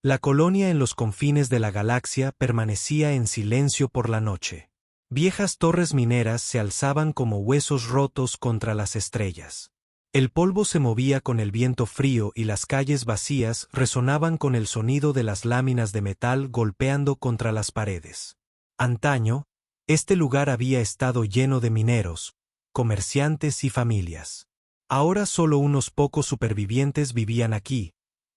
La colonia en los confines de la galaxia permanecía en silencio por la noche. Viejas torres mineras se alzaban como huesos rotos contra las estrellas. El polvo se movía con el viento frío y las calles vacías resonaban con el sonido de las láminas de metal golpeando contra las paredes. Antaño, este lugar había estado lleno de mineros, comerciantes y familias. Ahora solo unos pocos supervivientes vivían aquí,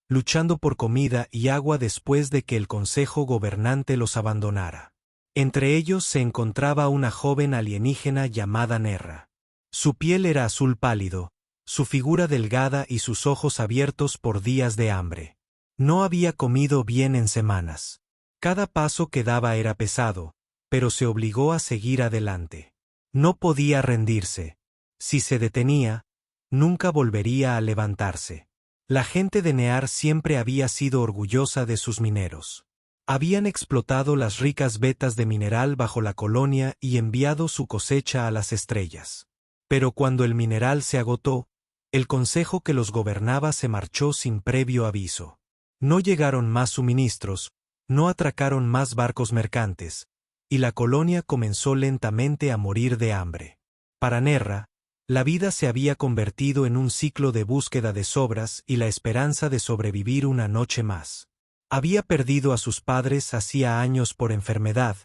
luchando por comida y agua después de que el consejo gobernante los abandonara. Entre ellos se encontraba una joven alienígena llamada Nerra. Su piel era azul pálido, su figura delgada y sus ojos abiertos por días de hambre. No había comido bien en semanas. Cada paso que daba era pesado, pero se obligó a seguir adelante. No podía rendirse. Si se detenía, nunca volvería a levantarse. La gente de Near siempre había sido orgullosa de sus mineros. Habían explotado las ricas vetas de mineral bajo la colonia y enviado su cosecha a las estrellas. Pero cuando el mineral se agotó, el consejo que los gobernaba se marchó sin previo aviso. No llegaron más suministros, no atracaron más barcos mercantes, y la colonia comenzó lentamente a morir de hambre. Para Nerra, la vida se había convertido en un ciclo de búsqueda de sobras y la esperanza de sobrevivir una noche más. Había perdido a sus padres hacía años por enfermedad,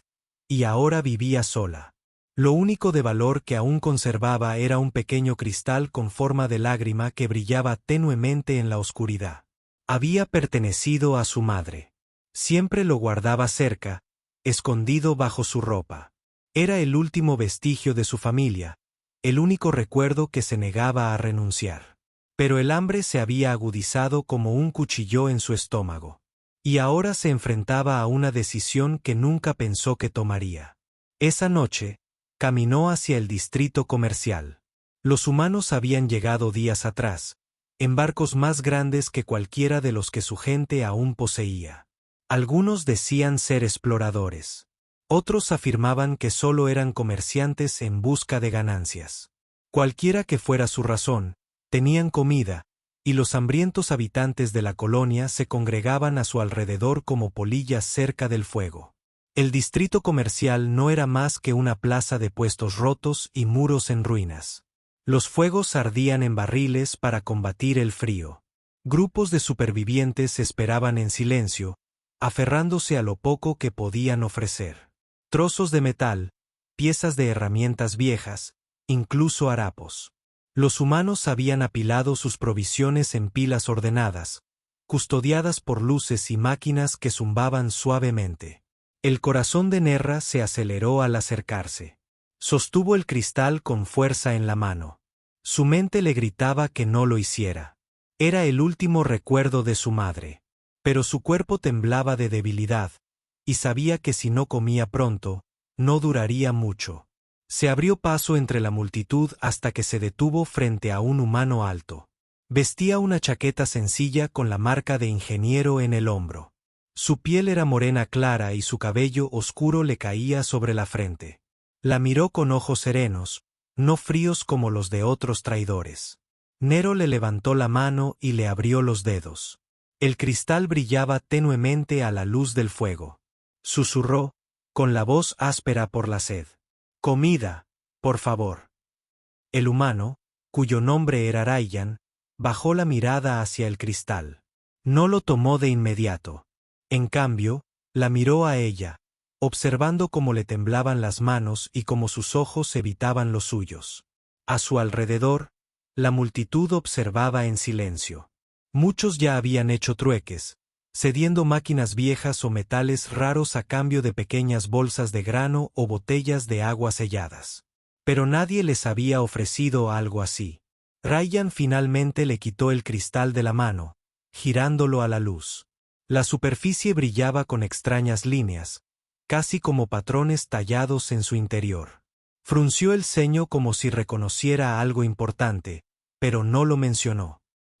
y ahora vivía sola. Lo único de valor que aún conservaba era un pequeño cristal con forma de lágrima que brillaba tenuemente en la oscuridad. Había pertenecido a su madre. Siempre lo guardaba cerca, escondido bajo su ropa. Era el último vestigio de su familia, el único recuerdo que se negaba a renunciar. Pero el hambre se había agudizado como un cuchillo en su estómago. Y ahora se enfrentaba a una decisión que nunca pensó que tomaría. Esa noche, caminó hacia el distrito comercial. Los humanos habían llegado días atrás, en barcos más grandes que cualquiera de los que su gente aún poseía. Algunos decían ser exploradores. Otros afirmaban que solo eran comerciantes en busca de ganancias. Cualquiera que fuera su razón, tenían comida, y los hambrientos habitantes de la colonia se congregaban a su alrededor como polillas cerca del fuego. El distrito comercial no era más que una plaza de puestos rotos y muros en ruinas. Los fuegos ardían en barriles para combatir el frío. Grupos de supervivientes esperaban en silencio, aferrándose a lo poco que podían ofrecer. Trozos de metal, piezas de herramientas viejas, incluso harapos. Los humanos habían apilado sus provisiones en pilas ordenadas, custodiadas por luces y máquinas que zumbaban suavemente. El corazón de Nerra se aceleró al acercarse. Sostuvo el cristal con fuerza en la mano. Su mente le gritaba que no lo hiciera. Era el último recuerdo de su madre. Pero su cuerpo temblaba de debilidad, y sabía que si no comía pronto, no duraría mucho. Se abrió paso entre la multitud hasta que se detuvo frente a un humano alto. Vestía una chaqueta sencilla con la marca de ingeniero en el hombro. Su piel era morena clara y su cabello oscuro le caía sobre la frente. La miró con ojos serenos, no fríos como los de otros traidores. Nero le levantó la mano y le abrió los dedos. El cristal brillaba tenuemente a la luz del fuego. Susurró, con la voz áspera por la sed. «Comida, por favor». El humano, cuyo nombre era Ryan, bajó la mirada hacia el cristal. No lo tomó de inmediato. En cambio, la miró a ella, observando cómo le temblaban las manos y cómo sus ojos evitaban los suyos. A su alrededor, la multitud observaba en silencio. Muchos ya habían hecho trueques, cediendo máquinas viejas o metales raros a cambio de pequeñas bolsas de grano o botellas de agua selladas. Pero nadie les había ofrecido algo así. Ryan finalmente le quitó el cristal de la mano, girándolo a la luz. La superficie brillaba con extrañas líneas, casi como patrones tallados en su interior. Frunció el ceño como si reconociera algo importante, pero no lo mencionó.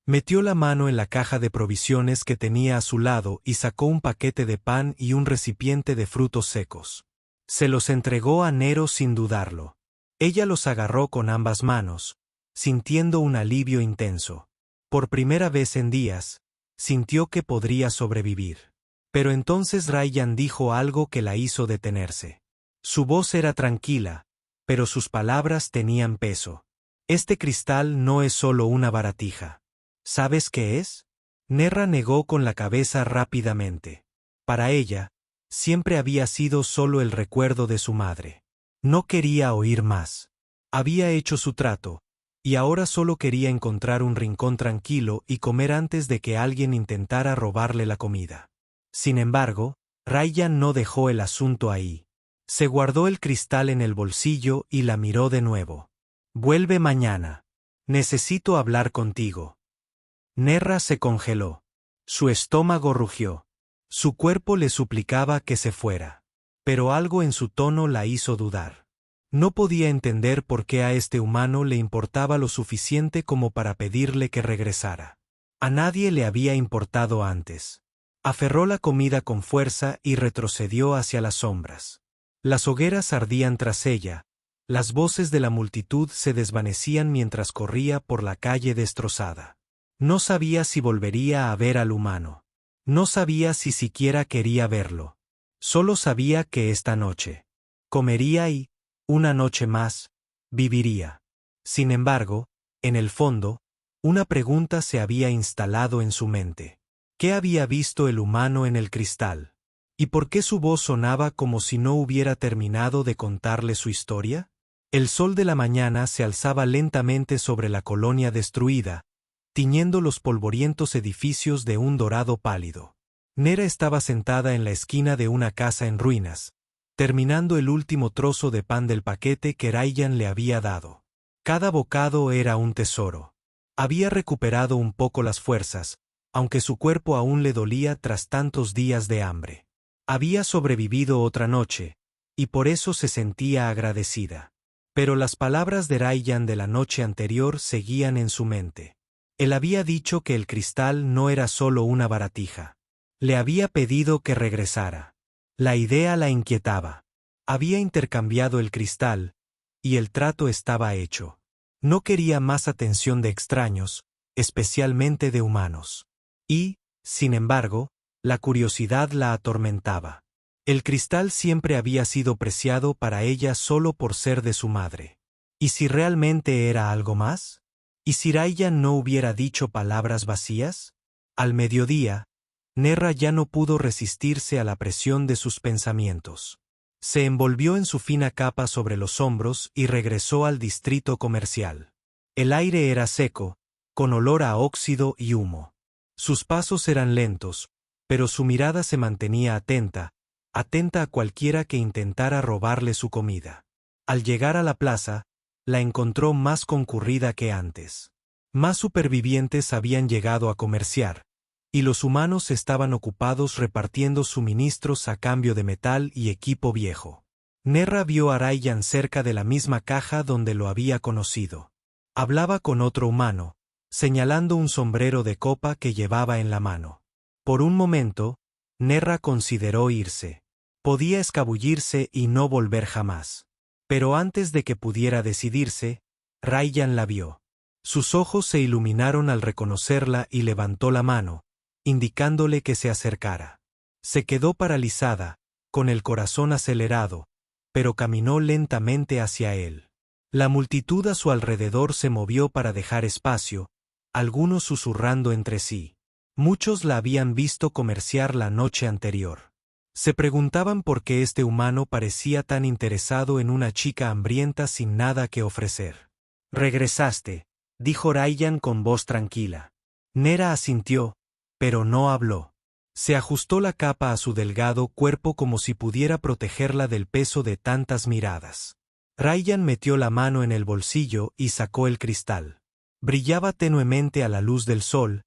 Metió la mano en la caja de provisiones que tenía a su lado y sacó un paquete de pan y un recipiente de frutos secos. Se los entregó a Nero sin dudarlo. Ella los agarró con ambas manos, sintiendo un alivio intenso. Por primera vez en días, sintió que podría sobrevivir. Pero entonces Rayyan dijo algo que la hizo detenerse. Su voz era tranquila, pero sus palabras tenían peso. Este cristal no es solo una baratija. ¿Sabes qué es? Nerra negó con la cabeza rápidamente. Para ella, siempre había sido solo el recuerdo de su madre. No quería oír más. Había hecho su trato, y ahora solo quería encontrar un rincón tranquilo y comer antes de que alguien intentara robarle la comida. Sin embargo, Rayyan no dejó el asunto ahí. Se guardó el cristal en el bolsillo y la miró de nuevo. «Vuelve mañana. Necesito hablar contigo». Nerra se congeló. Su estómago rugió. Su cuerpo le suplicaba que se fuera. Pero algo en su tono la hizo dudar. No podía entender por qué a este humano le importaba lo suficiente como para pedirle que regresara. A nadie le había importado antes. Aferró la comida con fuerza y retrocedió hacia las sombras. Las hogueras ardían tras ella, las voces de la multitud se desvanecían mientras corría por la calle destrozada. No sabía si volvería a ver al humano. No sabía si siquiera quería verlo. Solo sabía que esta noche comería y, una noche más, viviría. Sin embargo, en el fondo, una pregunta se había instalado en su mente. ¿Qué había visto el humano en el cristal? ¿Y por qué su voz sonaba como si no hubiera terminado de contarle su historia? El sol de la mañana se alzaba lentamente sobre la colonia destruida, tiñendo los polvorientos edificios de un dorado pálido. Nerra estaba sentada en la esquina de una casa en ruinas, terminando el último trozo de pan del paquete que Rayyan le había dado. Cada bocado era un tesoro. Había recuperado un poco las fuerzas, aunque su cuerpo aún le dolía tras tantos días de hambre. Había sobrevivido otra noche, y por eso se sentía agradecida. Pero las palabras de Rayyan de la noche anterior seguían en su mente. Él había dicho que el cristal no era solo una baratija. Le había pedido que regresara. La idea la inquietaba. Había intercambiado el cristal, y el trato estaba hecho. No quería más atención de extraños, especialmente de humanos. Y, sin embargo, la curiosidad la atormentaba. El cristal siempre había sido preciado para ella solo por ser de su madre. ¿Y si realmente era algo más? ¿Y si Rayyan no hubiera dicho palabras vacías? Al mediodía, Nerra ya no pudo resistirse a la presión de sus pensamientos. Se envolvió en su fina capa sobre los hombros y regresó al distrito comercial. El aire era seco, con olor a óxido y humo. Sus pasos eran lentos, pero su mirada se mantenía atenta a cualquiera que intentara robarle su comida. Al llegar a la plaza, la encontró más concurrida que antes. Más supervivientes habían llegado a comerciar, y los humanos estaban ocupados repartiendo suministros a cambio de metal y equipo viejo. Nerra vio a Rayyan cerca de la misma caja donde lo había conocido. Hablaba con otro humano, señalando un sombrero de copa que llevaba en la mano. Por un momento, Nerra consideró irse. Podía escabullirse y no volver jamás. Pero antes de que pudiera decidirse, Rayyan la vio. Sus ojos se iluminaron al reconocerla y levantó la mano, indicándole que se acercara. Se quedó paralizada, con el corazón acelerado, pero caminó lentamente hacia él. La multitud a su alrededor se movió para dejar espacio, algunos susurrando entre sí. Muchos la habían visto comerciar la noche anterior. Se preguntaban por qué este humano parecía tan interesado en una chica hambrienta sin nada que ofrecer. «Regresaste», dijo Rayyan con voz tranquila. Nerra asintió, pero no habló. Se ajustó la capa a su delgado cuerpo como si pudiera protegerla del peso de tantas miradas. Rayyan metió la mano en el bolsillo y sacó el cristal. Brillaba tenuemente a la luz del sol,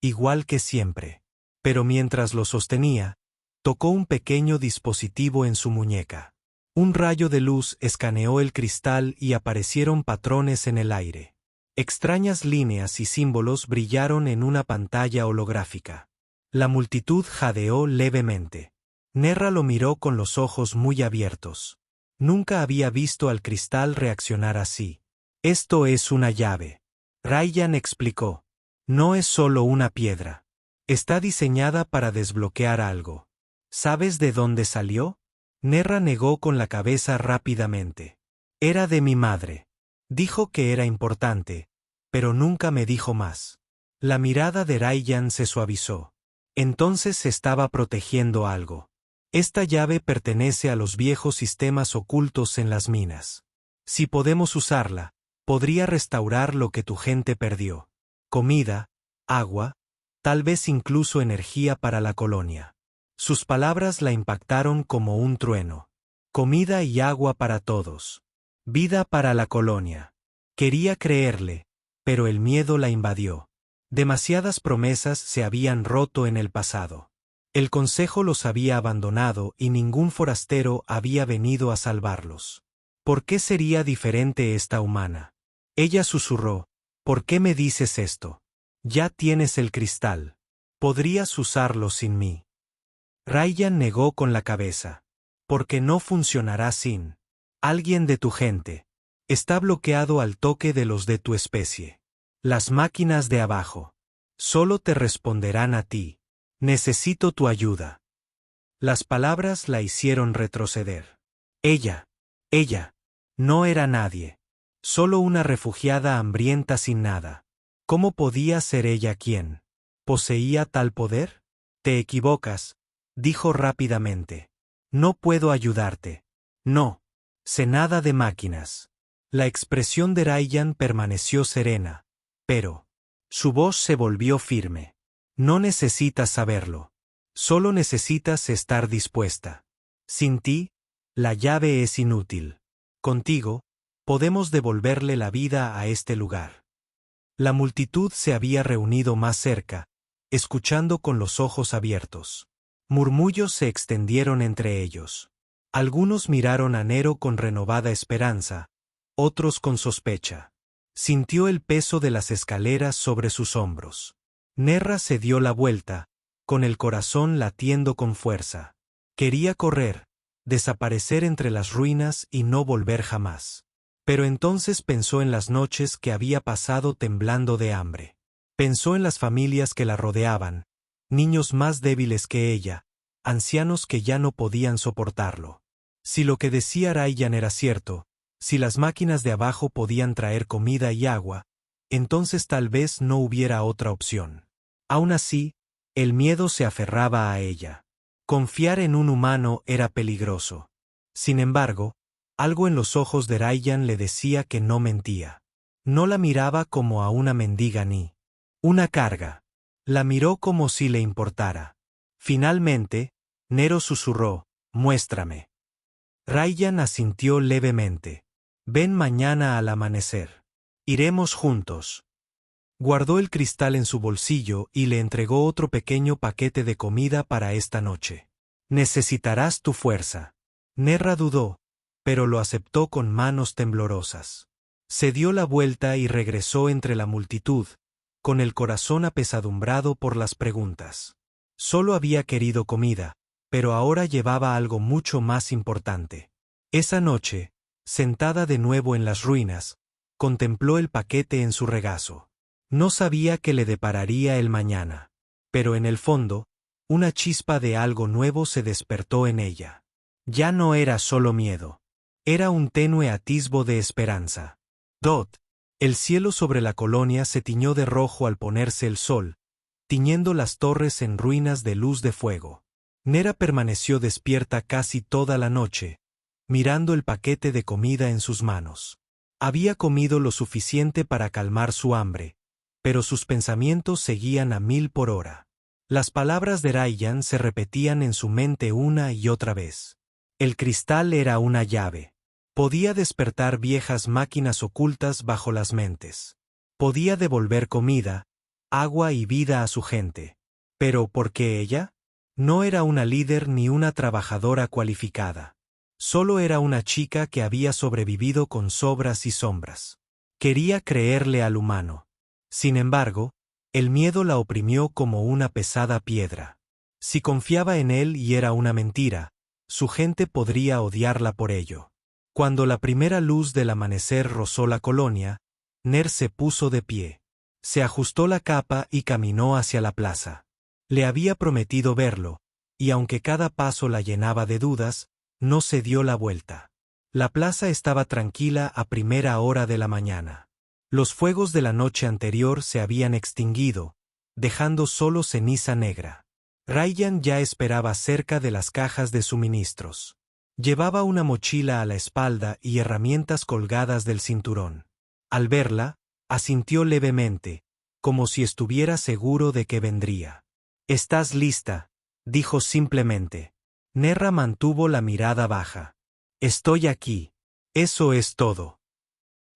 igual que siempre. Pero mientras lo sostenía, tocó un pequeño dispositivo en su muñeca. Un rayo de luz escaneó el cristal y aparecieron patrones en el aire. Extrañas líneas y símbolos brillaron en una pantalla holográfica. La multitud jadeó levemente. Nerra lo miró con los ojos muy abiertos. Nunca había visto al cristal reaccionar así. «Esto es una llave», Rayyan explicó. «No es solo una piedra. Está diseñada para desbloquear algo. ¿Sabes de dónde salió? Nerra negó con la cabeza rápidamente. Era de mi madre. Dijo que era importante, pero nunca me dijo más. La mirada de Rayyan se suavizó. Entonces se estaba protegiendo algo. Esta llave pertenece a los viejos sistemas ocultos en las minas. Si podemos usarla, podría restaurar lo que tu gente perdió. Comida, agua, tal vez incluso energía para la colonia. Sus palabras la impactaron como un trueno. Comida y agua para todos. Vida para la colonia. Quería creerle, pero el miedo la invadió. Demasiadas promesas se habían roto en el pasado. El consejo los había abandonado y ningún forastero había venido a salvarlos. ¿Por qué sería diferente esta humana? Ella susurró, ¿por qué me dices esto? Ya tienes el cristal. Podrías usarlo sin mí. Rayyan negó con la cabeza. Porque no funcionará sin alguien de tu gente. Está bloqueado al toque de los de tu especie. Las máquinas de abajo. Solo te responderán a ti. Necesito tu ayuda. Las palabras la hicieron retroceder. Ella, no era nadie. Solo una refugiada hambrienta sin nada. ¿Cómo podía ser ella quien poseía tal poder? Te equivocas, dijo rápidamente. No puedo ayudarte. No. Sé nada de máquinas. La expresión de Rayyan permaneció serena, pero su voz se volvió firme. No necesitas saberlo. Solo necesitas estar dispuesta. Sin ti, la llave es inútil. Contigo, podemos devolverle la vida a este lugar. La multitud se había reunido más cerca, escuchando con los ojos abiertos. Murmullos se extendieron entre ellos. Algunos miraron a Nero con renovada esperanza, otros con sospecha. Sintió el peso de las escaleras sobre sus hombros. Nerra se dio la vuelta, con el corazón latiendo con fuerza. Quería correr, desaparecer entre las ruinas y no volver jamás. Pero entonces pensó en las noches que había pasado temblando de hambre. Pensó en las familias que la rodeaban, niños más débiles que ella, ancianos que ya no podían soportarlo. Si lo que decía Rayyan era cierto, si las máquinas de abajo podían traer comida y agua, entonces tal vez no hubiera otra opción. Aún así, el miedo se aferraba a ella. Confiar en un humano era peligroso. Sin embargo, algo en los ojos de Rayyan le decía que no mentía. No la miraba como a una mendiga ni una carga. La miró como si le importara. Finalmente, Nero susurró, «Muéstrame». Rayyan asintió levemente. «Ven mañana al amanecer. Iremos juntos». Guardó el cristal en su bolsillo y le entregó otro pequeño paquete de comida para esta noche. «Necesitarás tu fuerza». Nerra dudó, pero lo aceptó con manos temblorosas. Se dio la vuelta y regresó entre la multitud, con el corazón apesadumbrado por las preguntas. Solo había querido comida, pero ahora llevaba algo mucho más importante. Esa noche, sentada de nuevo en las ruinas, contempló el paquete en su regazo. No sabía qué le depararía el mañana, pero en el fondo, una chispa de algo nuevo se despertó en ella. Ya no era solo miedo. Era un tenue atisbo de esperanza. El cielo sobre la colonia se tiñó de rojo al ponerse el sol, tiñendo las torres en ruinas de luz de fuego. Nera permaneció despierta casi toda la noche, mirando el paquete de comida en sus manos. Había comido lo suficiente para calmar su hambre, pero sus pensamientos seguían a 1000 por hora. Las palabras de Rayyan se repetían en su mente una y otra vez. El cristal era una llave. Podía despertar viejas máquinas ocultas bajo las mentes. Podía devolver comida, agua y vida a su gente. Pero ¿por qué ella? No era una líder ni una trabajadora cualificada. Solo era una chica que había sobrevivido con sobras y sombras. Quería creerle al humano. Sin embargo, el miedo la oprimió como una pesada piedra. Si confiaba en él y era una mentira, su gente podría odiarla por ello. Cuando la primera luz del amanecer rozó la colonia, Ner se puso de pie. Se ajustó la capa y caminó hacia la plaza. Le había prometido verlo, y aunque cada paso la llenaba de dudas, no se dio la vuelta. La plaza estaba tranquila a primera hora de la mañana. Los fuegos de la noche anterior se habían extinguido, dejando solo ceniza negra. Ryan ya esperaba cerca de las cajas de suministros. Llevaba una mochila a la espalda y herramientas colgadas del cinturón. Al verla, asintió levemente, como si estuviera seguro de que vendría. «¿Estás lista?», dijo simplemente. Nerra mantuvo la mirada baja. «Estoy aquí. Eso es todo».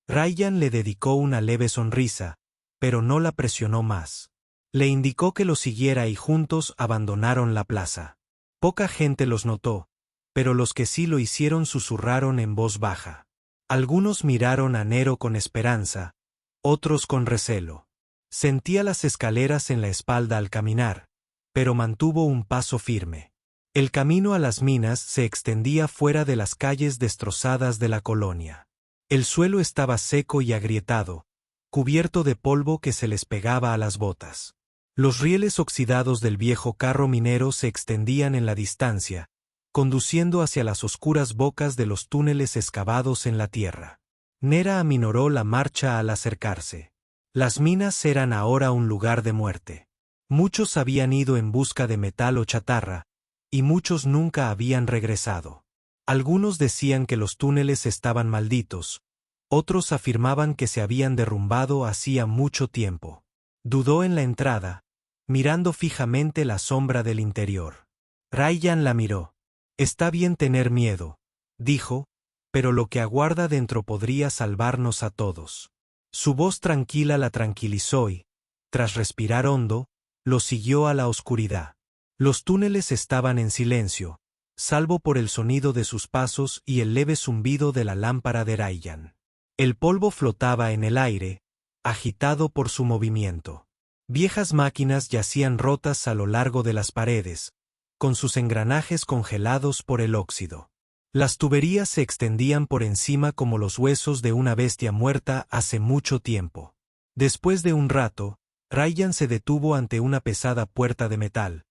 Ryan le dedicó una leve sonrisa, pero no la presionó más. Le indicó que lo siguiera y juntos abandonaron la plaza. Poca gente los notó, pero los que sí lo hicieron susurraron en voz baja. Algunos miraron a Nero con esperanza, otros con recelo. Sentía las escaleras en la espalda al caminar, pero mantuvo un paso firme. El camino a las minas se extendía fuera de las calles destrozadas de la colonia. El suelo estaba seco y agrietado, cubierto de polvo que se les pegaba a las botas. Los rieles oxidados del viejo carro minero se extendían en la distancia, conduciendo hacia las oscuras bocas de los túneles excavados en la tierra. Nera aminoró la marcha al acercarse. Las minas eran ahora un lugar de muerte. Muchos habían ido en busca de metal o chatarra, y muchos nunca habían regresado. Algunos decían que los túneles estaban malditos, otros afirmaban que se habían derrumbado hacía mucho tiempo. Dudó en la entrada, mirando fijamente la sombra del interior. Ryan la miró. «Está bien tener miedo», dijo, «pero lo que aguarda dentro podría salvarnos a todos». Su voz tranquila la tranquilizó y, tras respirar hondo, lo siguió a la oscuridad. Los túneles estaban en silencio, salvo por el sonido de sus pasos y el leve zumbido de la lámpara de Ryan. El polvo flotaba en el aire, agitado por su movimiento. Viejas máquinas yacían rotas a lo largo de las paredes, con sus engranajes congelados por el óxido. Las tuberías se extendían por encima como los huesos de una bestia muerta hace mucho tiempo. Después de un rato, Ryan se detuvo ante una pesada puerta de metal,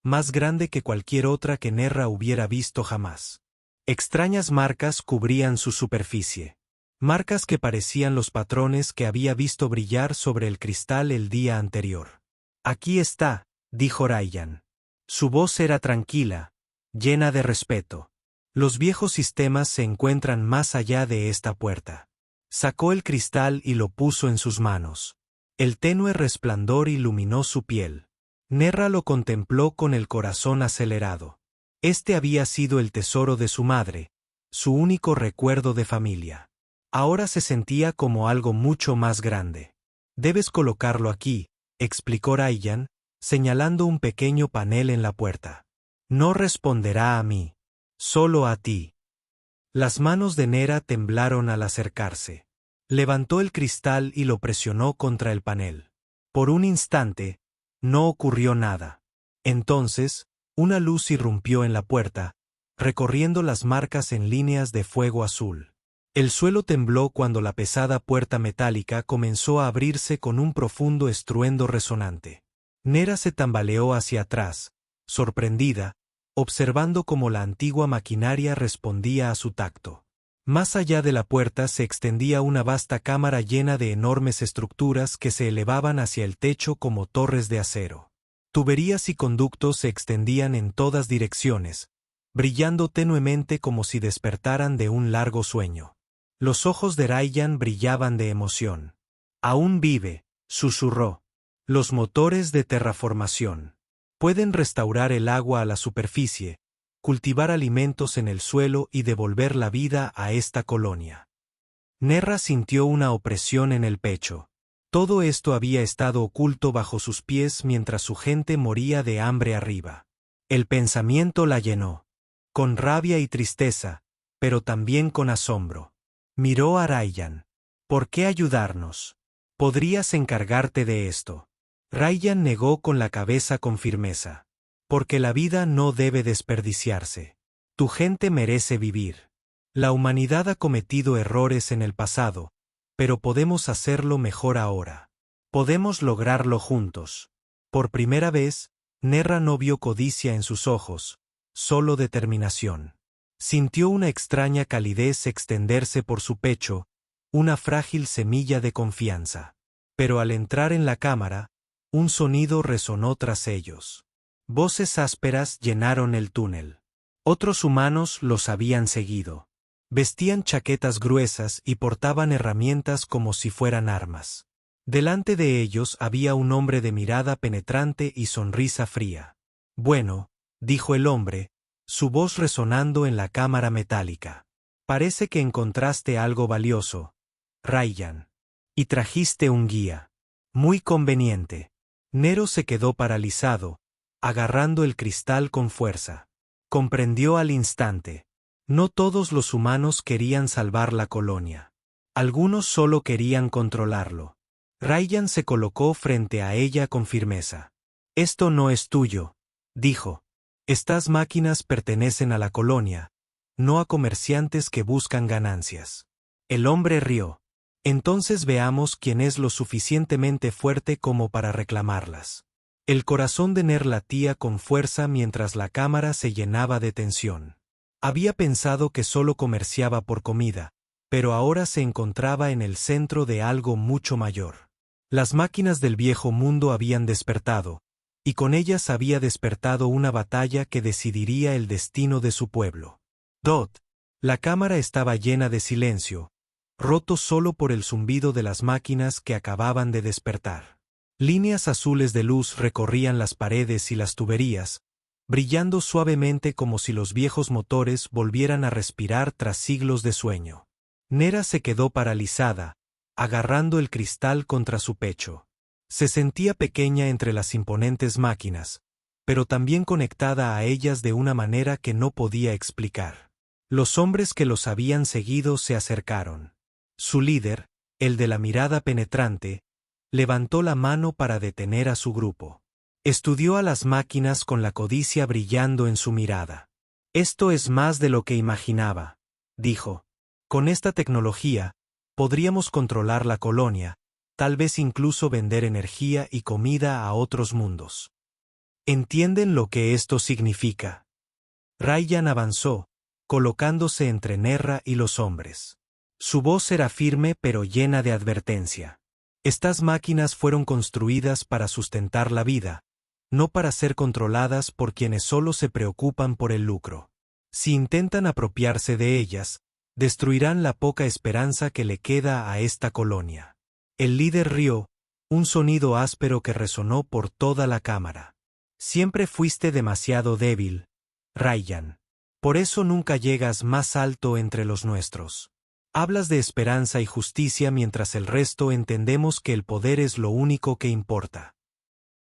más grande que cualquier otra que Nerra hubiera visto jamás. Extrañas marcas cubrían su superficie. Marcas que parecían los patrones que había visto brillar sobre el cristal el día anterior. «Aquí está», dijo Ryan. Su voz era tranquila, llena de respeto. «Los viejos sistemas se encuentran más allá de esta puerta». Sacó el cristal y lo puso en sus manos. El tenue resplandor iluminó su piel. Nerra lo contempló con el corazón acelerado. Este había sido el tesoro de su madre, su único recuerdo de familia. Ahora se sentía como algo mucho más grande. «Debes colocarlo aquí», explicó Ryan, señalando un pequeño panel en la puerta. «No responderá a mí, solo a ti». Las manos de Nera temblaron al acercarse. Levantó el cristal y lo presionó contra el panel. Por un instante, no ocurrió nada. Entonces, una luz irrumpió en la puerta, recorriendo las marcas en líneas de fuego azul. El suelo tembló cuando la pesada puerta metálica comenzó a abrirse con un profundo estruendo resonante. Nera se tambaleó hacia atrás, sorprendida, observando cómo la antigua maquinaria respondía a su tacto. Más allá de la puerta se extendía una vasta cámara llena de enormes estructuras que se elevaban hacia el techo como torres de acero. Tuberías y conductos se extendían en todas direcciones, brillando tenuemente como si despertaran de un largo sueño. Los ojos de Ryan brillaban de emoción. «Aún vive», susurró. «Los motores de terraformación. Pueden restaurar el agua a la superficie, cultivar alimentos en el suelo y devolver la vida a esta colonia». Nerra sintió una opresión en el pecho. Todo esto había estado oculto bajo sus pies mientras su gente moría de hambre arriba. El pensamiento la llenó. Con rabia y tristeza, pero también con asombro. Miró a Ryan. «¿Por qué ayudarnos? Podrías encargarte de esto». Ryan negó con la cabeza con firmeza. «Porque la vida no debe desperdiciarse. Tu gente merece vivir. La humanidad ha cometido errores en el pasado, pero podemos hacerlo mejor ahora. Podemos lograrlo juntos». Por primera vez, Nerra no vio codicia en sus ojos, solo determinación. Sintió una extraña calidez extenderse por su pecho, una frágil semilla de confianza. Pero al entrar en la cámara, un sonido resonó tras ellos. Voces ásperas llenaron el túnel. Otros humanos los habían seguido. Vestían chaquetas gruesas y portaban herramientas como si fueran armas. Delante de ellos había un hombre de mirada penetrante y sonrisa fría. «Bueno», dijo el hombre, su voz resonando en la cámara metálica. «Parece que encontraste algo valioso, Rayyan. Y trajiste un guía. Muy conveniente». Nero se quedó paralizado, agarrando el cristal con fuerza. Comprendió al instante. No todos los humanos querían salvar la colonia. Algunos solo querían controlarlo. Rayyan se colocó frente a ella con firmeza. «Esto no es tuyo», dijo. «Estas máquinas pertenecen a la colonia, no a comerciantes que buscan ganancias». El hombre rió. «Entonces veamos quién es lo suficientemente fuerte como para reclamarlas». El corazón de Ner latía con fuerza mientras la cámara se llenaba de tensión. Había pensado que solo comerciaba por comida, pero ahora se encontraba en el centro de algo mucho mayor. Las máquinas del viejo mundo habían despertado, y con ellas había despertado una batalla que decidiría el destino de su pueblo. La cámara estaba llena de silencio, roto solo por el zumbido de las máquinas que acababan de despertar. Líneas azules de luz recorrían las paredes y las tuberías, brillando suavemente como si los viejos motores volvieran a respirar tras siglos de sueño. Nera se quedó paralizada, agarrando el cristal contra su pecho. Se sentía pequeña entre las imponentes máquinas, pero también conectada a ellas de una manera que no podía explicar. Los hombres que los habían seguido se acercaron. Su líder, el de la mirada penetrante, levantó la mano para detener a su grupo. Estudió a las máquinas con la codicia brillando en su mirada. «Esto es más de lo que imaginaba», dijo. «Con esta tecnología, podríamos controlar la colonia, tal vez incluso vender energía y comida a otros mundos». «¿Entienden lo que esto significa?». Rayyan avanzó, colocándose entre Nerra y los hombres. Su voz era firme pero llena de advertencia. «Estas máquinas fueron construidas para sustentar la vida, no para ser controladas por quienes solo se preocupan por el lucro. Si intentan apropiarse de ellas, destruirán la poca esperanza que le queda a esta colonia». El líder rió, un sonido áspero que resonó por toda la cámara. «Siempre fuiste demasiado débil, Rayyan. Por eso nunca llegas más alto entre los nuestros. Hablas de esperanza y justicia mientras el resto entendemos que el poder es lo único que importa».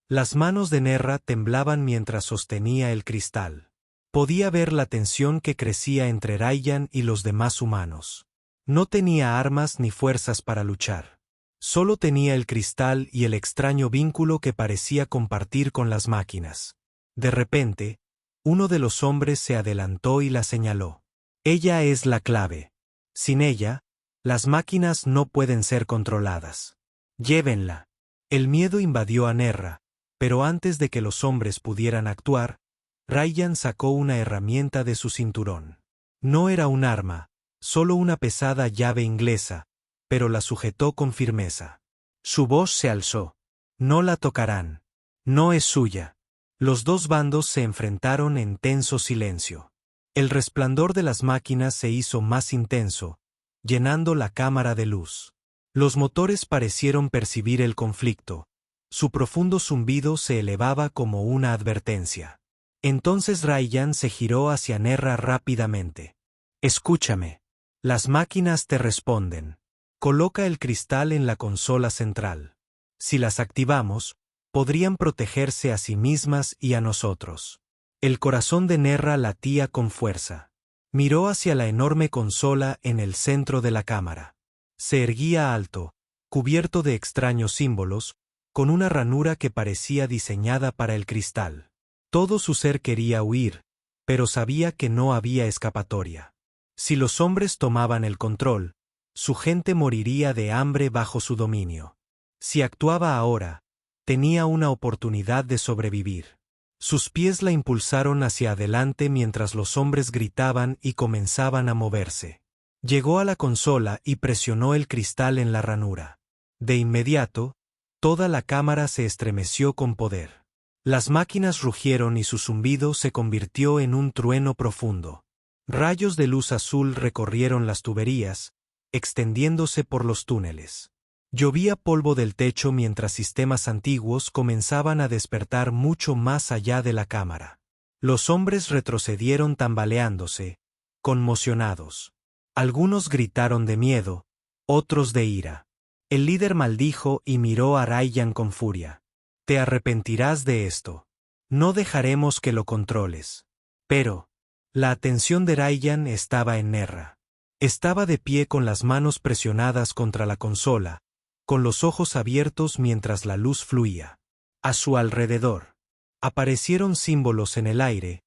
Las manos de Nerra temblaban mientras sostenía el cristal. Podía ver la tensión que crecía entre Rayyan y los demás humanos. No tenía armas ni fuerzas para luchar. Solo tenía el cristal y el extraño vínculo que parecía compartir con las máquinas. De repente, uno de los hombres se adelantó y la señaló. «Ella es la clave. Sin ella, las máquinas no pueden ser controladas. Llévenla». El miedo invadió a Nerra, pero antes de que los hombres pudieran actuar, Rayyan sacó una herramienta de su cinturón. No era un arma, solo una pesada llave inglesa, pero la sujetó con firmeza. Su voz se alzó. «No la tocarán. No es suya». Los dos bandos se enfrentaron en tenso silencio. El resplandor de las máquinas se hizo más intenso, llenando la cámara de luz. Los motores parecieron percibir el conflicto. Su profundo zumbido se elevaba como una advertencia. Entonces Rayyan se giró hacia Nerra rápidamente. «Escúchame. Las máquinas te responden. Coloca el cristal en la consola central. Si las activamos, podrían protegerse a sí mismas y a nosotros». El corazón de Nerra latía con fuerza. Miró hacia la enorme consola en el centro de la cámara. Se erguía alto, cubierto de extraños símbolos, con una ranura que parecía diseñada para el cristal. Todo su ser quería huir, pero sabía que no había escapatoria. Si los hombres tomaban el control, su gente moriría de hambre bajo su dominio. Si actuaba ahora, tenía una oportunidad de sobrevivir. Sus pies la impulsaron hacia adelante mientras los hombres gritaban y comenzaban a moverse. Llegó a la consola y presionó el cristal en la ranura. De inmediato, toda la cámara se estremeció con poder. Las máquinas rugieron y su zumbido se convirtió en un trueno profundo. Rayos de luz azul recorrieron las tuberías, extendiéndose por los túneles. Llovía polvo del techo mientras sistemas antiguos comenzaban a despertar mucho más allá de la cámara. Los hombres retrocedieron tambaleándose, conmocionados. Algunos gritaron de miedo, otros de ira. El líder maldijo y miró a Rayyan con furia. Te arrepentirás de esto. No dejaremos que lo controles. Pero, la atención de Rayyan estaba en Nerra. Estaba de pie con las manos presionadas contra la consola, con los ojos abiertos mientras la luz fluía. A su alrededor, aparecieron símbolos en el aire,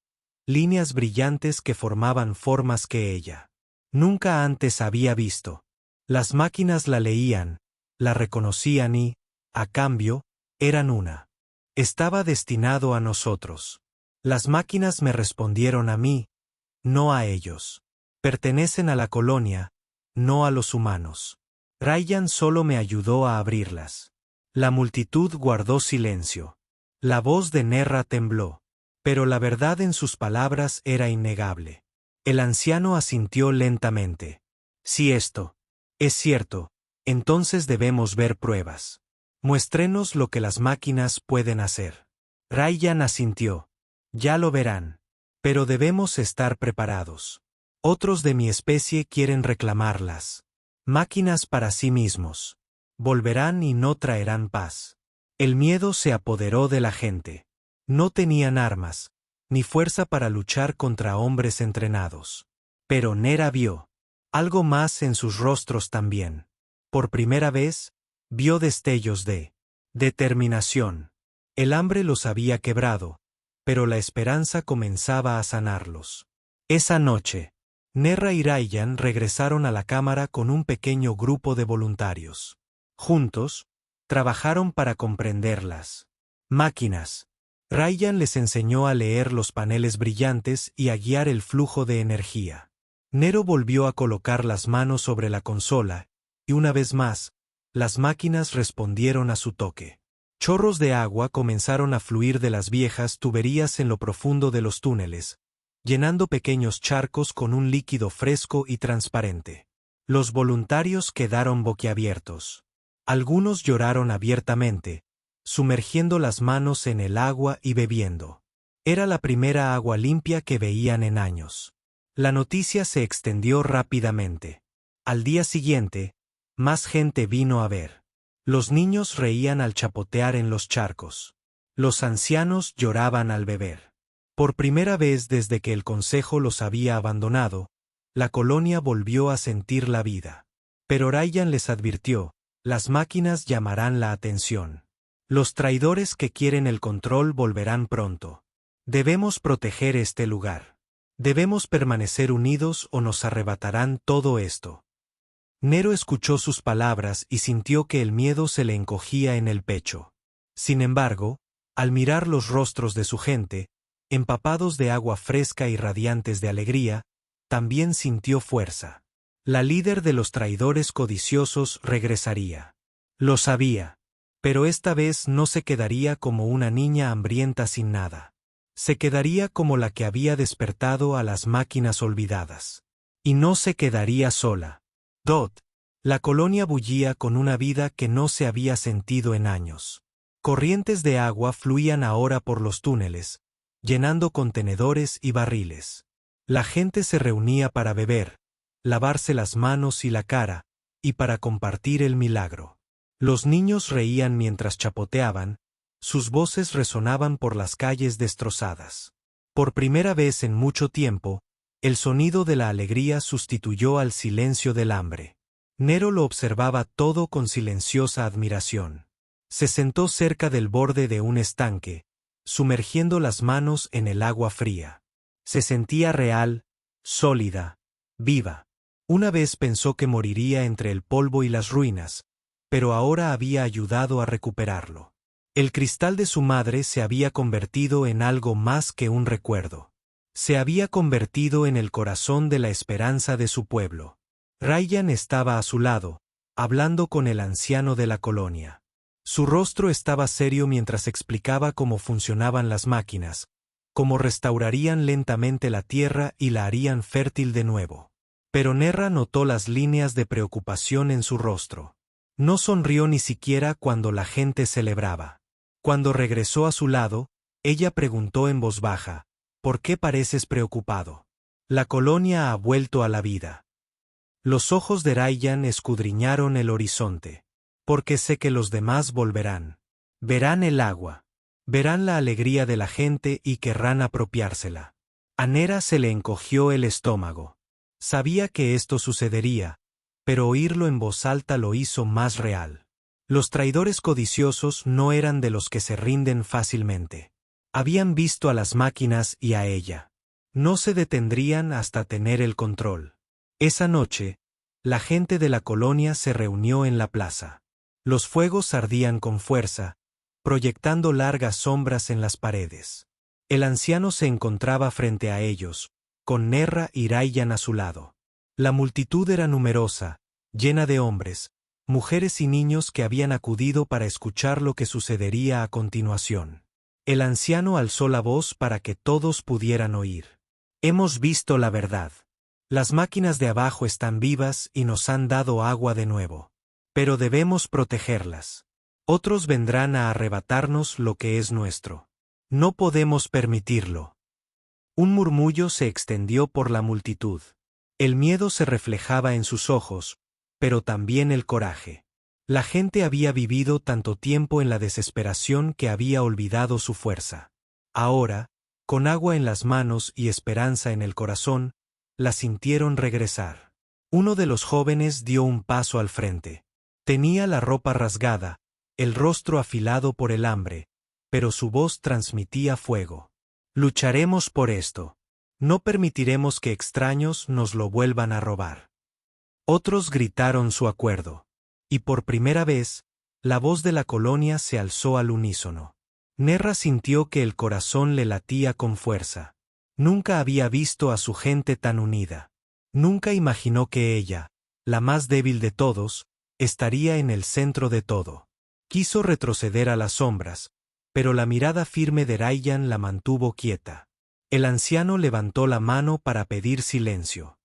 líneas brillantes que formaban formas que ella nunca antes había visto. Las máquinas la leían, la reconocían y, a cambio, eran una. Estaba destinado a nosotros. Las máquinas me respondieron a mí, no a ellos. Pertenecen a la colonia, no a los humanos. Rayyan solo me ayudó a abrirlas. La multitud guardó silencio. La voz de Nerra tembló, pero la verdad en sus palabras era innegable. El anciano asintió lentamente. Si esto es cierto, entonces debemos ver pruebas. Muéstrenos lo que las máquinas pueden hacer. Rayyan asintió. Ya lo verán. Pero debemos estar preparados. Otros de mi especie quieren reclamarlas. Máquinas para sí mismos. Volverán y no traerán paz. El miedo se apoderó de la gente. No tenían armas, ni fuerza para luchar contra hombres entrenados. Pero Nerra vio algo más en sus rostros también. Por primera vez, vio destellos de determinación. El hambre los había quebrado, pero la esperanza comenzaba a sanarlos. Esa noche, Nerra y Rayyan regresaron a la cámara con un pequeño grupo de voluntarios. Juntos, trabajaron para comprenderlas máquinas. Rayyan les enseñó a leer los paneles brillantes y a guiar el flujo de energía. Nero volvió a colocar las manos sobre la consola, y una vez más, las máquinas respondieron a su toque. Chorros de agua comenzaron a fluir de las viejas tuberías en lo profundo de los túneles, llenando pequeños charcos con un líquido fresco y transparente. Los voluntarios quedaron boquiabiertos. Algunos lloraron abiertamente, sumergiendo las manos en el agua y bebiendo. Era la primera agua limpia que veían en años. La noticia se extendió rápidamente. Al día siguiente, más gente vino a ver. Los niños reían al chapotear en los charcos. Los ancianos lloraban al beber. Por primera vez desde que el consejo los había abandonado, la colonia volvió a sentir la vida. Pero Rayyan les advirtió, las máquinas llamarán la atención. Los traidores que quieren el control volverán pronto. Debemos proteger este lugar. Debemos permanecer unidos o nos arrebatarán todo esto. Nero escuchó sus palabras y sintió que el miedo se le encogía en el pecho. Sin embargo, al mirar los rostros de su gente, empapados de agua fresca y radiantes de alegría, también sintió fuerza. La líder de los traidores codiciosos regresaría. Lo sabía. Pero esta vez no se quedaría como una niña hambrienta sin nada. Se quedaría como la que había despertado a las máquinas olvidadas. Y no se quedaría sola. La colonia bullía con una vida que no se había sentido en años. Corrientes de agua fluían ahora por los túneles, llenando contenedores y barriles. La gente se reunía para beber, lavarse las manos y la cara, y para compartir el milagro. Los niños reían mientras chapoteaban, sus voces resonaban por las calles destrozadas. Por primera vez en mucho tiempo, el sonido de la alegría sustituyó al silencio del hambre. Nero lo observaba todo con silenciosa admiración. Se sentó cerca del borde de un estanque, sumergiendo las manos en el agua fría. Se sentía real, sólida, viva. Una vez pensó que moriría entre el polvo y las ruinas, pero ahora había ayudado a recuperarlo. El cristal de su madre se había convertido en algo más que un recuerdo. Se había convertido en el corazón de la esperanza de su pueblo. Ryan estaba a su lado, hablando con el anciano de la colonia. Su rostro estaba serio mientras explicaba cómo funcionaban las máquinas, cómo restaurarían lentamente la tierra y la harían fértil de nuevo. Pero Nerra notó las líneas de preocupación en su rostro. No sonrió ni siquiera cuando la gente celebraba. Cuando regresó a su lado, ella preguntó en voz baja, ¿por qué pareces preocupado? La colonia ha vuelto a la vida. Los ojos de Ryan escudriñaron el horizonte. Porque sé que los demás volverán. Verán el agua. Verán la alegría de la gente y querrán apropiársela. A Nera se le encogió el estómago. Sabía que esto sucedería, pero oírlo en voz alta lo hizo más real. Los traidores codiciosos no eran de los que se rinden fácilmente. Habían visto a las máquinas y a ella. No se detendrían hasta tener el control. Esa noche, la gente de la colonia se reunió en la plaza. Los fuegos ardían con fuerza, proyectando largas sombras en las paredes. El anciano se encontraba frente a ellos, con Nerra y Ryan a su lado. La multitud era numerosa, llena de hombres, mujeres y niños que habían acudido para escuchar lo que sucedería a continuación. El anciano alzó la voz para que todos pudieran oír. Hemos visto la verdad. Las máquinas de abajo están vivas y nos han dado agua de nuevo. Pero debemos protegerlas. Otros vendrán a arrebatarnos lo que es nuestro. No podemos permitirlo. Un murmullo se extendió por la multitud. El miedo se reflejaba en sus ojos, pero también el coraje. La gente había vivido tanto tiempo en la desesperación que había olvidado su fuerza. Ahora, con agua en las manos y esperanza en el corazón, la sintieron regresar. Uno de los jóvenes dio un paso al frente. Tenía la ropa rasgada, el rostro afilado por el hambre, pero su voz transmitía fuego. Lucharemos por esto. No permitiremos que extraños nos lo vuelvan a robar. Otros gritaron su acuerdo. Y por primera vez, la voz de la colonia se alzó al unísono. Nerra sintió que el corazón le latía con fuerza. Nunca había visto a su gente tan unida. Nunca imaginó que ella, la más débil de todos, estaría en el centro de todo. Quiso retroceder a las sombras, pero la mirada firme de Ryan la mantuvo quieta. El anciano levantó la mano para pedir silencio.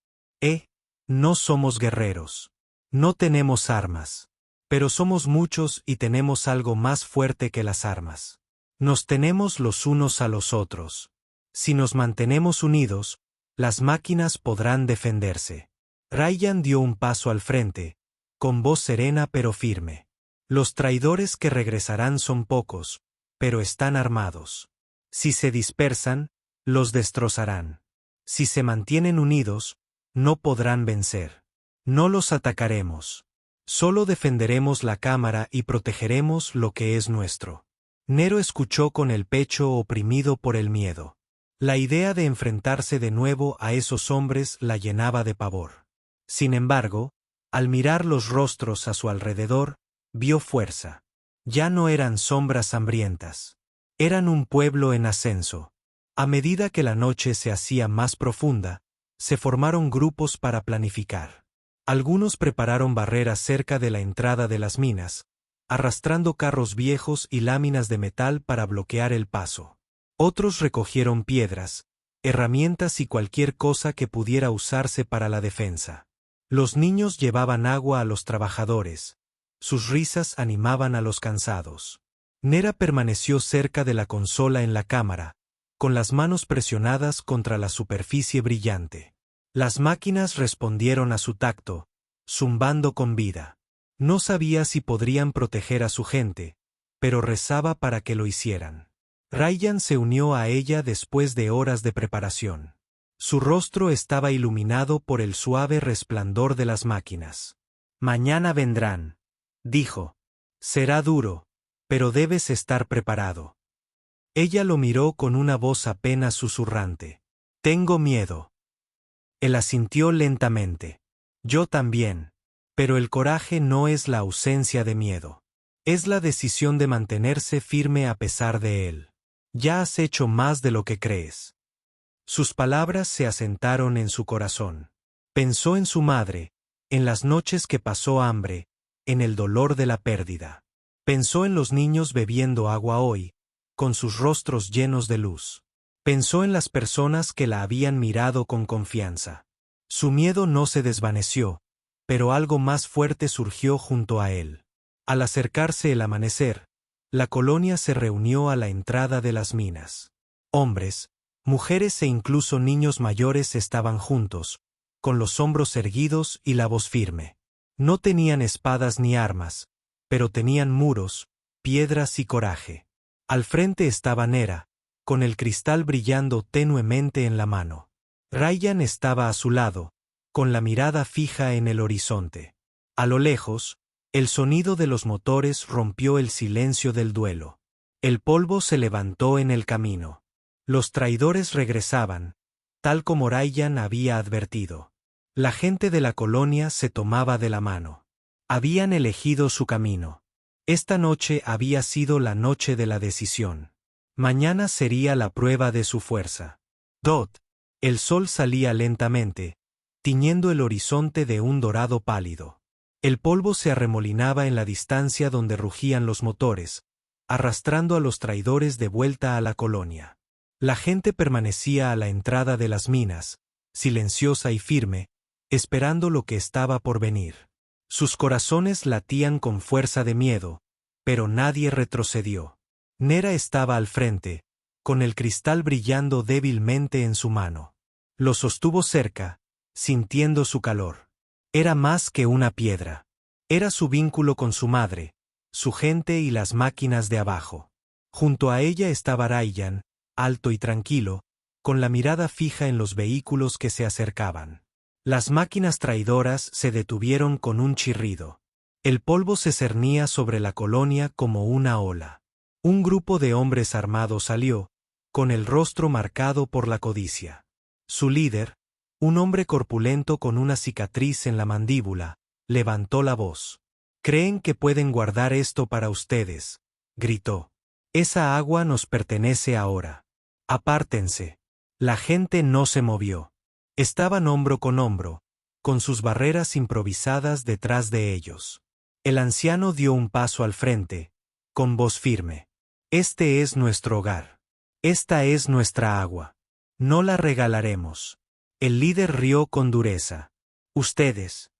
No somos guerreros. No tenemos armas. Pero somos muchos y tenemos algo más fuerte que las armas. Nos tenemos los unos a los otros. Si nos mantenemos unidos, las máquinas podrán defenderse. Ryan dio un paso al frente, con voz serena pero firme. Los traidores que regresarán son pocos, pero están armados. Si se dispersan, los destrozarán. Si se mantienen unidos, no podrán vencer. No los atacaremos. Solo defenderemos la cámara y protegeremos lo que es nuestro. Nero escuchó con el pecho oprimido por el miedo. La idea de enfrentarse de nuevo a esos hombres la llenaba de pavor. Sin embargo, al mirar los rostros a su alrededor, vio fuerza. Ya no eran sombras hambrientas. Eran un pueblo en ascenso. A medida que la noche se hacía más profunda, se formaron grupos para planificar. Algunos prepararon barreras cerca de la entrada de las minas, arrastrando carros viejos y láminas de metal para bloquear el paso. Otros recogieron piedras, herramientas y cualquier cosa que pudiera usarse para la defensa. Los niños llevaban agua a los trabajadores. Sus risas animaban a los cansados. Nera permaneció cerca de la consola en la cámara, con las manos presionadas contra la superficie brillante. Las máquinas respondieron a su tacto, zumbando con vida. No sabía si podrían proteger a su gente, pero rezaba para que lo hicieran. Ryan se unió a ella después de horas de preparación. Su rostro estaba iluminado por el suave resplandor de las máquinas. Mañana vendrán, dijo. Será duro, pero debes estar preparado. Ella lo miró con una voz apenas susurrante. Tengo miedo. Él asintió lentamente. Yo también. Pero el coraje no es la ausencia de miedo. Es la decisión de mantenerse firme a pesar de él. Ya has hecho más de lo que crees. Sus palabras se asentaron en su corazón. Pensó en su madre, en las noches que pasó hambre, en el dolor de la pérdida. Pensó en los niños bebiendo agua hoy, con sus rostros llenos de luz. Pensó en las personas que la habían mirado con confianza. Su miedo no se desvaneció, pero algo más fuerte surgió junto a él. Al acercarse el amanecer, la colonia se reunió a la entrada de las minas. Hombres, mujeres e incluso niños mayores estaban juntos, con los hombros erguidos y la voz firme. No tenían espadas ni armas, pero tenían muros, piedras y coraje. Al frente estaba Nera, con el cristal brillando tenuemente en la mano. Rayyan estaba a su lado, con la mirada fija en el horizonte. A lo lejos, el sonido de los motores rompió el silencio del duelo. El polvo se levantó en el camino. Los traidores regresaban, tal como Rayyan había advertido. La gente de la colonia se tomaba de la mano. Habían elegido su camino. Esta noche había sido la noche de la decisión. Mañana sería la prueba de su fuerza. El sol salía lentamente, tiñendo el horizonte de un dorado pálido. El polvo se arremolinaba en la distancia donde rugían los motores, arrastrando a los traidores de vuelta a la colonia. La gente permanecía a la entrada de las minas, silenciosa y firme, esperando lo que estaba por venir. Sus corazones latían con fuerza de miedo, pero nadie retrocedió. Nera estaba al frente, con el cristal brillando débilmente en su mano. Lo sostuvo cerca, sintiendo su calor. Era más que una piedra. Era su vínculo con su madre, su gente y las máquinas de abajo. Junto a ella estaba Rayyan, alto y tranquilo, con la mirada fija en los vehículos que se acercaban. Las máquinas traidoras se detuvieron con un chirrido. El polvo se cernía sobre la colonia como una ola. Un grupo de hombres armados salió, con el rostro marcado por la codicia. Su líder, un hombre corpulento con una cicatriz en la mandíbula, levantó la voz. «Creen que pueden guardar esto para ustedes», gritó. «Esa agua nos pertenece ahora. Apártense». La gente no se movió. Estaban hombro, con sus barreras improvisadas detrás de ellos. El anciano dio un paso al frente, con voz firme. «Este es nuestro hogar. Esta es nuestra agua. No la regalaremos». El líder rió con dureza. Ustedes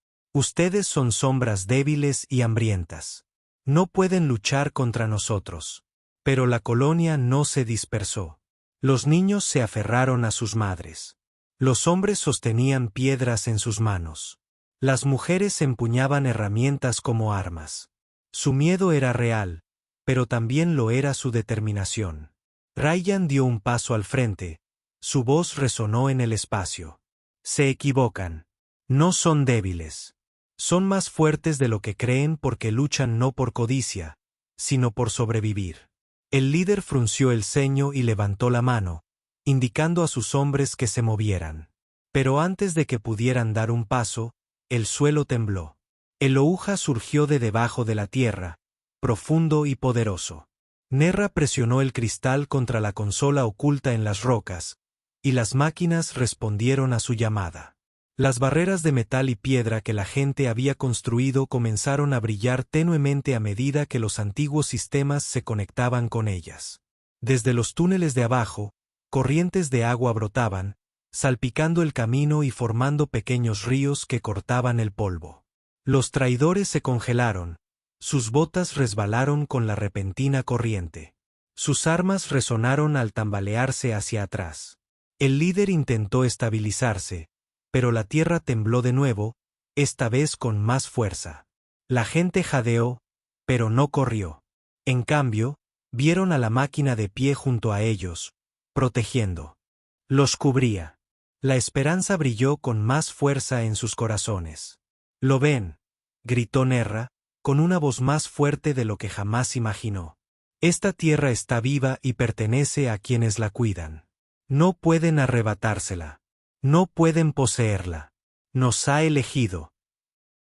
son sombras débiles y hambrientas. No pueden luchar contra nosotros». Pero la colonia no se dispersó. Los niños se aferraron a sus madres. Los hombres sostenían piedras en sus manos. Las mujeres empuñaban herramientas como armas. Su miedo era real, pero también lo era su determinación. Rayyan dio un paso al frente. Su voz resonó en el espacio. «Se equivocan. No son débiles. Son más fuertes de lo que creen porque luchan no por codicia, sino por sobrevivir». El líder frunció el ceño y levantó la mano, indicando a sus hombres que se movieran. Pero antes de que pudieran dar un paso, el suelo tembló. El Ouija surgió de debajo de la tierra, profundo y poderoso. Nerra presionó el cristal contra la consola oculta en las rocas, y las máquinas respondieron a su llamada. Las barreras de metal y piedra que la gente había construido comenzaron a brillar tenuemente a medida que los antiguos sistemas se conectaban con ellas. Desde los túneles de abajo, corrientes de agua brotaban, salpicando el camino y formando pequeños ríos que cortaban el polvo. Los traidores se congelaron, sus botas resbalaron con la repentina corriente. Sus armas resonaron al tambalearse hacia atrás. El líder intentó estabilizarse, pero la tierra tembló de nuevo, esta vez con más fuerza. La gente jadeó, pero no corrió. En cambio, vieron a la máquina de pie junto a ellos, protegiendo. Los cubría. La esperanza brilló con más fuerza en sus corazones. «¿Lo ven?», gritó Nerra, con una voz más fuerte de lo que jamás imaginó. «Esta tierra está viva y pertenece a quienes la cuidan. No pueden arrebatársela. No pueden poseerla. Nos ha elegido».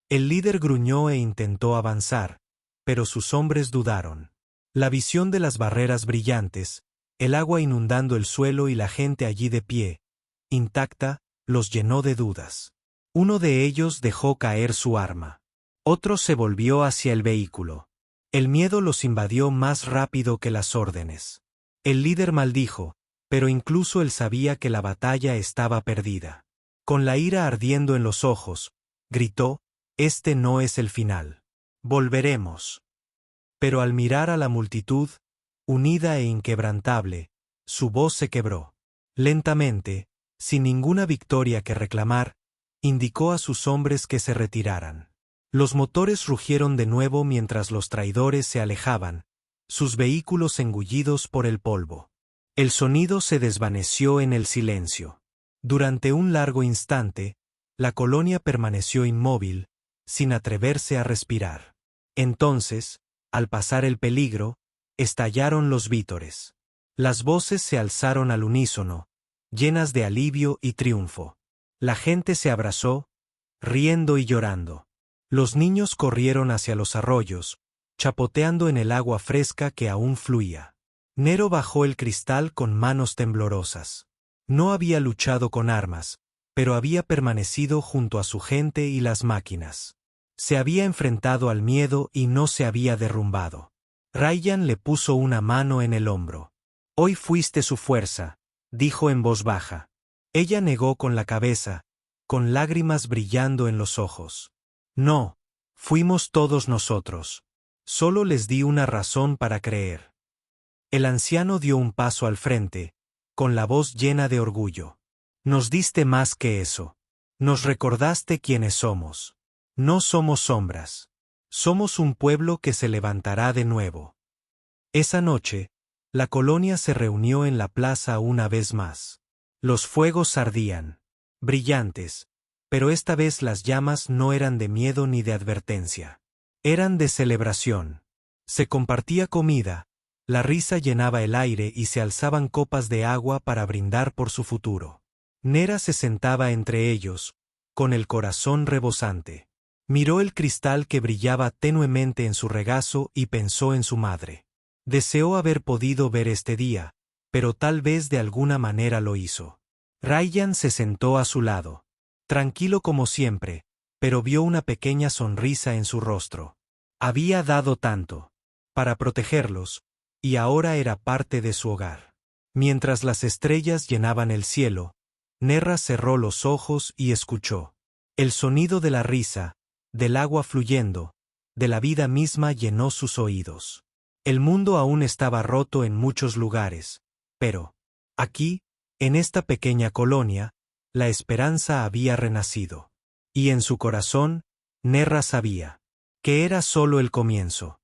El líder gruñó e intentó avanzar, pero sus hombres dudaron. La visión de las barreras brillantes, el agua inundando el suelo y la gente allí de pie, intacta, los llenó de dudas. Uno de ellos dejó caer su arma. Otro se volvió hacia el vehículo. El miedo los invadió más rápido que las órdenes. El líder maldijo, pero incluso él sabía que la batalla estaba perdida. Con la ira ardiendo en los ojos, gritó: «Este no es el final. Volveremos». Pero al mirar a la multitud, unida e inquebrantable, su voz se quebró. Lentamente, sin ninguna victoria que reclamar, indicó a sus hombres que se retiraran. Los motores rugieron de nuevo mientras los traidores se alejaban, sus vehículos engullidos por el polvo. El sonido se desvaneció en el silencio. Durante un largo instante, la colonia permaneció inmóvil, sin atreverse a respirar. Entonces, al pasar el peligro, estallaron los vítores. Las voces se alzaron al unísono, llenas de alivio y triunfo. La gente se abrazó, riendo y llorando. Los niños corrieron hacia los arroyos, chapoteando en el agua fresca que aún fluía. Nero bajó el cristal con manos temblorosas. No había luchado con armas, pero había permanecido junto a su gente y las máquinas. Se había enfrentado al miedo y no se había derrumbado. Ryan le puso una mano en el hombro. «Hoy fuiste su fuerza», dijo en voz baja. Ella negó con la cabeza, con lágrimas brillando en los ojos. «No, fuimos todos nosotros. Solo les di una razón para creer». El anciano dio un paso al frente, con la voz llena de orgullo. «Nos diste más que eso. Nos recordaste quiénes somos. No somos sombras. Somos un pueblo que se levantará de nuevo». Esa noche, la colonia se reunió en la plaza una vez más. Los fuegos ardían, brillantes, pero esta vez las llamas no eran de miedo ni de advertencia. Eran de celebración. Se compartía comida, la risa llenaba el aire y se alzaban copas de agua para brindar por su futuro. Nera se sentaba entre ellos, con el corazón rebosante. Miró el cristal que brillaba tenuemente en su regazo y pensó en su madre. Deseó haber podido ver este día, pero tal vez de alguna manera lo hizo. Ryan se sentó a su lado, tranquilo como siempre, pero vio una pequeña sonrisa en su rostro. Había dado tanto para protegerlos, y ahora era parte de su hogar. Mientras las estrellas llenaban el cielo, Nerra cerró los ojos y escuchó. El sonido de la risa, del agua fluyendo, de la vida misma llenó sus oídos. El mundo aún estaba roto en muchos lugares, pero, aquí, en esta pequeña colonia, la esperanza había renacido. Y en su corazón, Nerra sabía que era solo el comienzo.